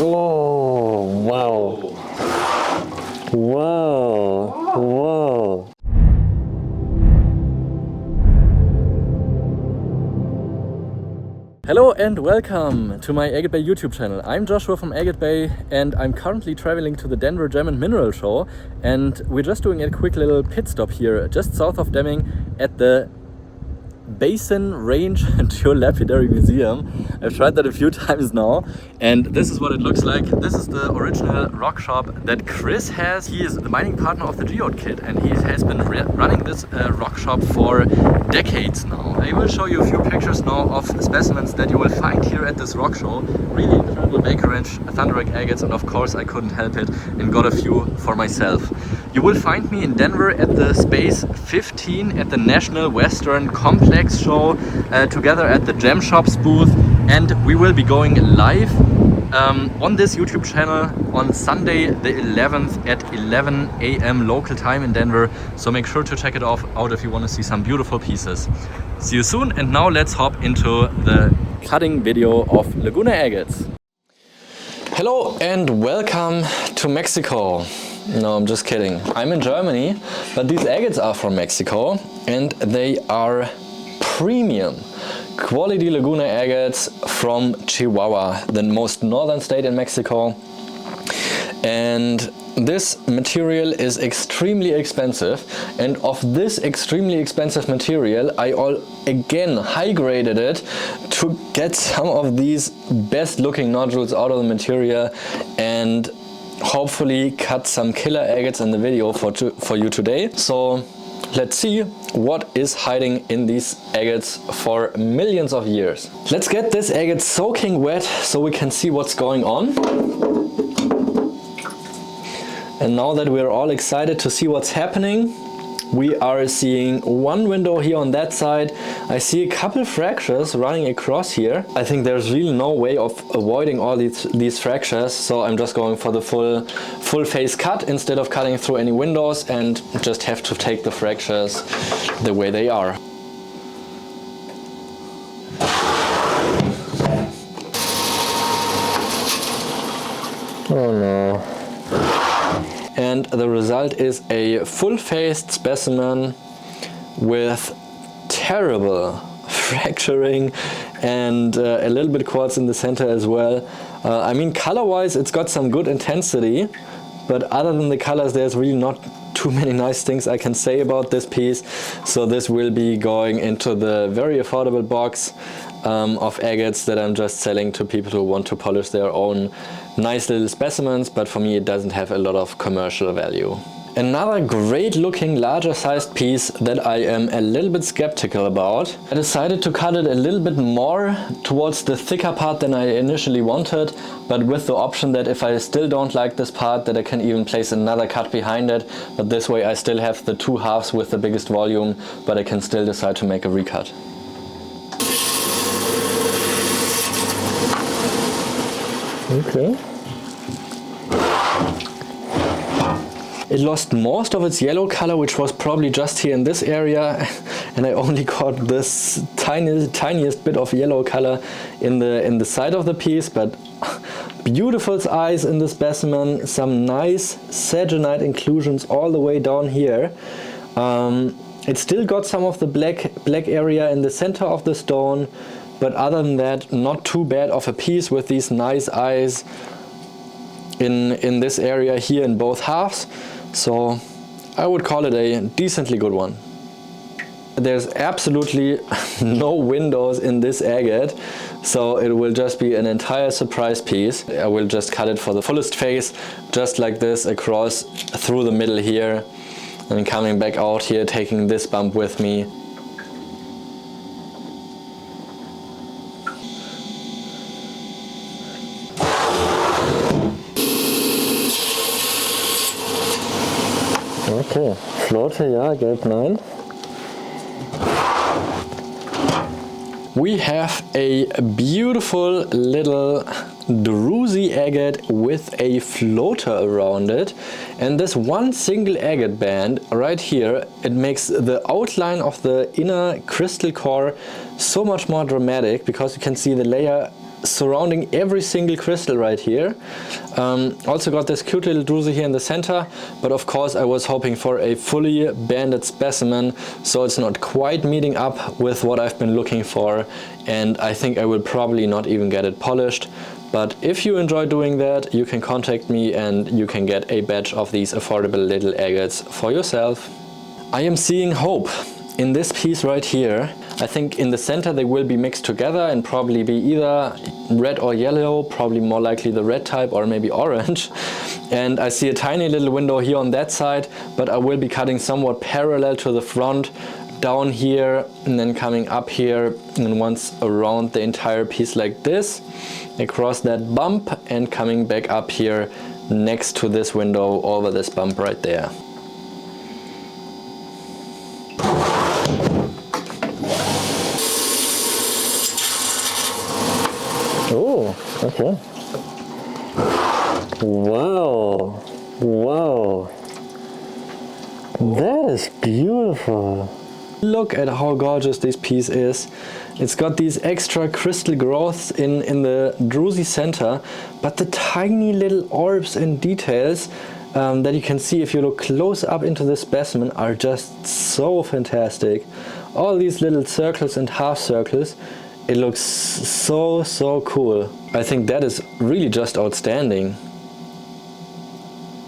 Oh, wow. Wow. Wow. Hello and welcome to my Agatebay YouTube channel. I'm Joshua from Agatebay and I'm currently traveling to the Denver Gem and Mineral Show, and we're just doing a quick little pit stop here just south of Deming at the Basin Range Geolapidary Museum. I've tried that a few times now, and this is what it looks like. This is the original rock shop that Chris has. He is the mining partner of the Geode Kit, and he has been running this rock shop for decades now. I will show you a few pictures now of specimens that you will find here at this rock show. Really incredible Bakerage, thunderite agates, and of course I couldn't help it and got a few for myself. You will find me in Denver at the Space 15 at the National Western Complex show, together at the Gemshop's booth, and we will be going live on this YouTube channel on Sunday the 11th at 11 AM local time in Denver, so make sure to check it out if you want to see some beautiful pieces. See you soon, and now let's hop into the cutting video of Laguna Agates. Hello and welcome to Mexico. No, I'm just kidding. I'm in Germany, but these agates are from Mexico and they are premium quality Laguna agates from Chihuahua, the most northern state in Mexico. And this material is extremely expensive, and of this extremely expensive material I again high graded it to get some of these best looking nodules out of the material and hopefully cut some killer agates in the video for you today. So let's see what is hiding in these agates for millions of years. Let's get this agate soaking wet so we can see what's going on. And now that we're all excited to see what's happening, we are seeing one window here on that side. I see a couple fractures running across here. I think there's really no way of avoiding all these fractures, so I'm just going for the full face cut instead of cutting through any windows, and just have to take the fractures the way they are. Oh no. And the result is a full-faced specimen with terrible fracturing and a little bit quartz in the center as well. I mean, color-wise it's got some good intensity, but other than the colors there's really not too many nice things I can say about this piece. So this will be going into the very affordable box of agates that I'm just selling to people who want to polish their own nice little specimens, but for me it doesn't have a lot of commercial value. Another great looking larger sized piece that I am a little bit skeptical about. I decided to cut it a little bit more towards the thicker part than I initially wanted, but with the option that if I still don't like this part, that I can even place another cut behind it, but this way I still have the two halves with the biggest volume, but I can still decide to make a recut. Okay. It lost most of its yellow color, which was probably just here in this area, and I only got this tiniest bit of yellow color in the side of the piece, but beautiful eyes in the specimen, some nice saginite inclusions all the way down here. It still got some of the black area in the center of the stone, but other than that, not too bad of a piece with these nice eyes in this area here in both halves. So I would call it a decently good one. There's absolutely no windows in this agate, so it will just be an entire surprise piece. I will just cut it for the fullest face, just like this, across through the middle here, and coming back out here, taking this bump with me. Okay, Flote, ja, Gelb, nein. We have a beautiful little druzy agate with a floater around it, and this one single agate band right here, it makes the outline of the inner crystal core so much more dramatic, because you can see the layer surrounding every single crystal right here. Also got this cute little druzy here in the center, but of course I was hoping for a fully banded specimen, so it's not quite meeting up with what I've been looking for, and I think I will probably not even get it polished. But if you enjoy doing that, you can contact me and you can get a batch of these affordable little agates for yourself. I am seeing hope in this piece right here. I think in the center they will be mixed together and probably be either red or yellow, probably more likely the red type, or maybe orange. And I see a tiny little window here on that side, but I will be cutting somewhat parallel to the front, down here, and then coming up here, and once around the entire piece like this, across that bump, and coming back up here next to this window over this bump right there. Oh, okay. Wow, wow, that is beautiful. Look at how gorgeous this piece is. It's got these extra crystal growths in the druzy center, but the tiny little orbs and details that you can see if you look close up into the specimen are just so fantastic. All these little circles and half circles. It looks so cool. I think that is really just outstanding.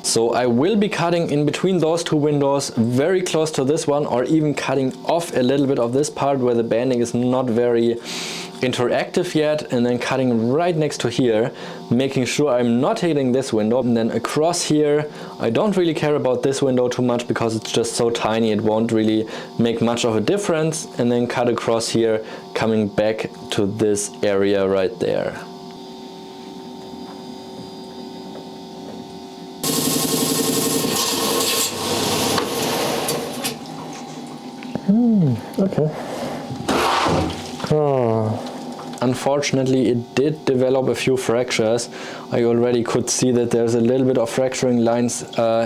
So I will be cutting in between those two windows, very close to this one, or even cutting off a little bit of this part where the banding is not very interactive yet, and then cutting right next to here, making sure I'm not hitting this window. And then across here, I don't really care about this window too much because it's just so tiny, it won't really make much of a difference. And then cut across here, coming back to this area right there. Okay. Oh. Unfortunately, it did develop a few fractures. I already could see that there's a little bit of fracturing lines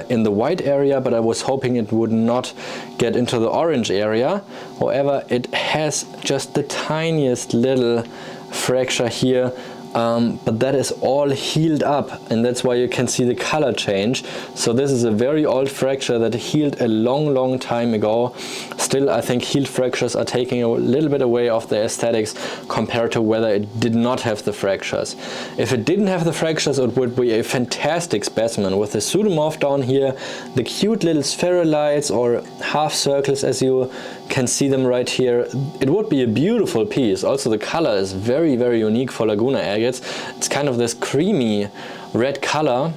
in the white area, but I was hoping it would not get into the orange area. However, it has just the tiniest little fracture here, but that is all healed up, and that's why you can see the color change. So this is a very old fracture that healed a long time ago. Still, I think healed fractures are taking a little bit away of the aesthetics compared to whether it did not have the fractures. If it didn't have the fractures, it would be a fantastic specimen with the pseudomorph down here, the cute little spherulites or half circles as you can see them right here. It would be a beautiful piece. Also, the color is very unique for Laguna Agates. It's kind of this creamy red color.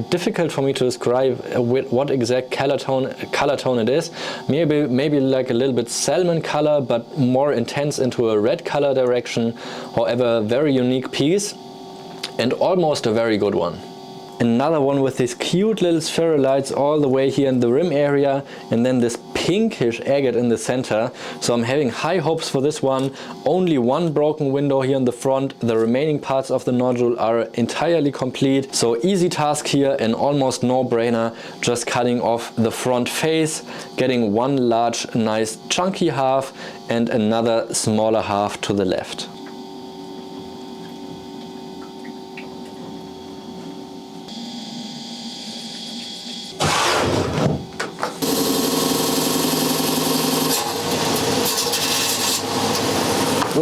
Difficult for me to describe what exact color tone it is. Maybe like a little bit salmon color, but more intense into a red color direction. However, very unique piece and almost a very good one. Another one with these cute little spherulites all the way here in the rim area, and then this pinkish agate in the center. So I'm having high hopes for this one. Only one broken window here in the front. The remaining parts of the nodule are entirely complete. So easy task here and almost no brainer. Just cutting off the front face, getting one large nice chunky half and another smaller half to the left.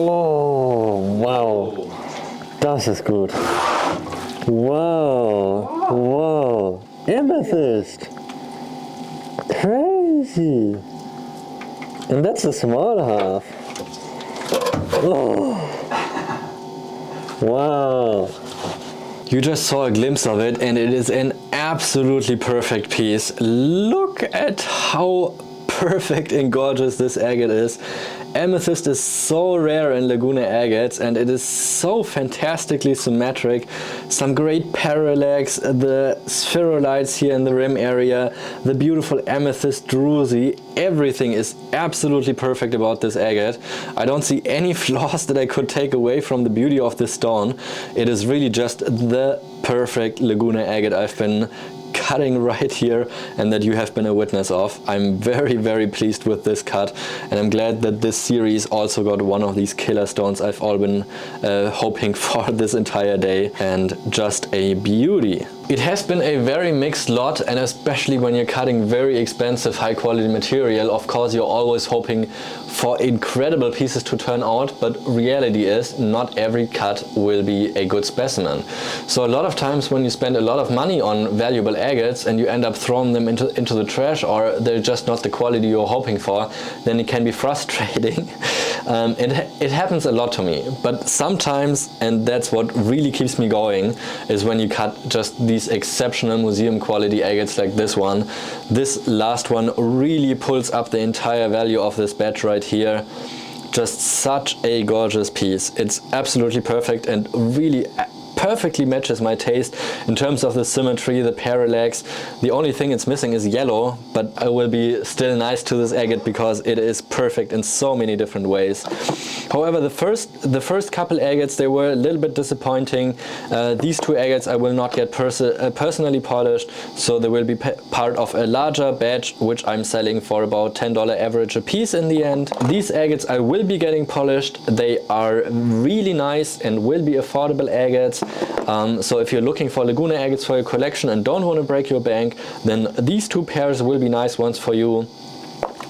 Oh, wow, das ist gut. Wow, wow, amethyst, crazy. And that's the small half. Oh, wow. You just saw a glimpse of it and it is an absolutely perfect piece. Look at how perfect and gorgeous this agate is. Amethyst is so rare in Laguna Agates and it is so fantastically symmetric. Some great parallax, the spherulites here in the rim area, the beautiful amethyst druzy. Everything is absolutely perfect about this agate. I don't see any flaws that I could take away from the beauty of this stone. It is really just the perfect Laguna agate I've been cutting right here and that you have been a witness of. I'm very, very pleased with this cut, and I'm glad that this series also got one of these killer stones I've all been hoping for this entire day, and just a beauty. It has been a very mixed lot, and especially when you're cutting very expensive high quality material, of course you're always hoping for incredible pieces to turn out, but reality is not every cut will be a good specimen. So a lot of times when you spend a lot of money on valuable agates and you end up throwing them into the trash, or they're just not the quality you're hoping for, then it can be frustrating. It happens a lot to me, but sometimes, and that's what really keeps me going, is when you cut just these exceptional museum quality agates like this one. This last one really pulls up the entire value of this batch right here. Just such a gorgeous piece. It's absolutely perfect and really perfectly matches my taste in terms of the symmetry, the parallax. The only thing it's missing is yellow, but I will be still nice to this agate because it is perfect in so many different ways. However, the first couple agates, they were a little bit disappointing. These two agates I will not get personally polished, so they will be part of a larger batch which I'm selling for about $10 average a piece in the end. These agates I will be getting polished. They are really nice and will be affordable agates. So if you're looking for Laguna agates for your collection and don't want to break your bank, then these two pairs will be nice ones for you.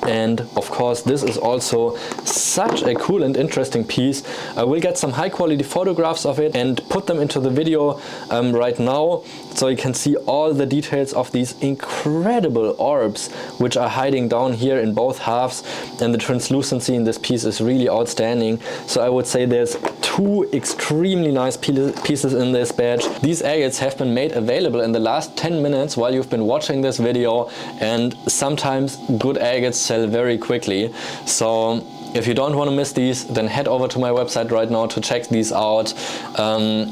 And of course, this is also such a cool and interesting piece. I will get some high quality photographs of it and put them into the video right now, so you can see all the details of these incredible orbs which are hiding down here in both halves, and the translucency in this piece is really outstanding. So I would say there's two extremely nice pieces in this batch. These agates have been made available in the last 10 minutes while you've been watching this video, and sometimes good agates sell very quickly. So if you don't want to miss these, then head over to my website right now to check these out.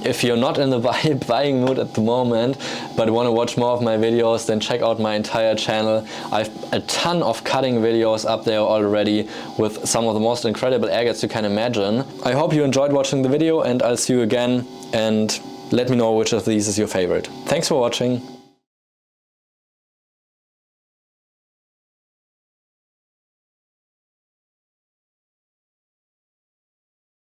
If you're not in the buying mood at the moment but want to watch more of my videos, then check out my entire channel. I've a ton of cutting videos up there already with some of the most incredible agates you can imagine. I hope you enjoyed watching the video, and I'll see you again, and let me know which of these is your favorite. Thanks for watching.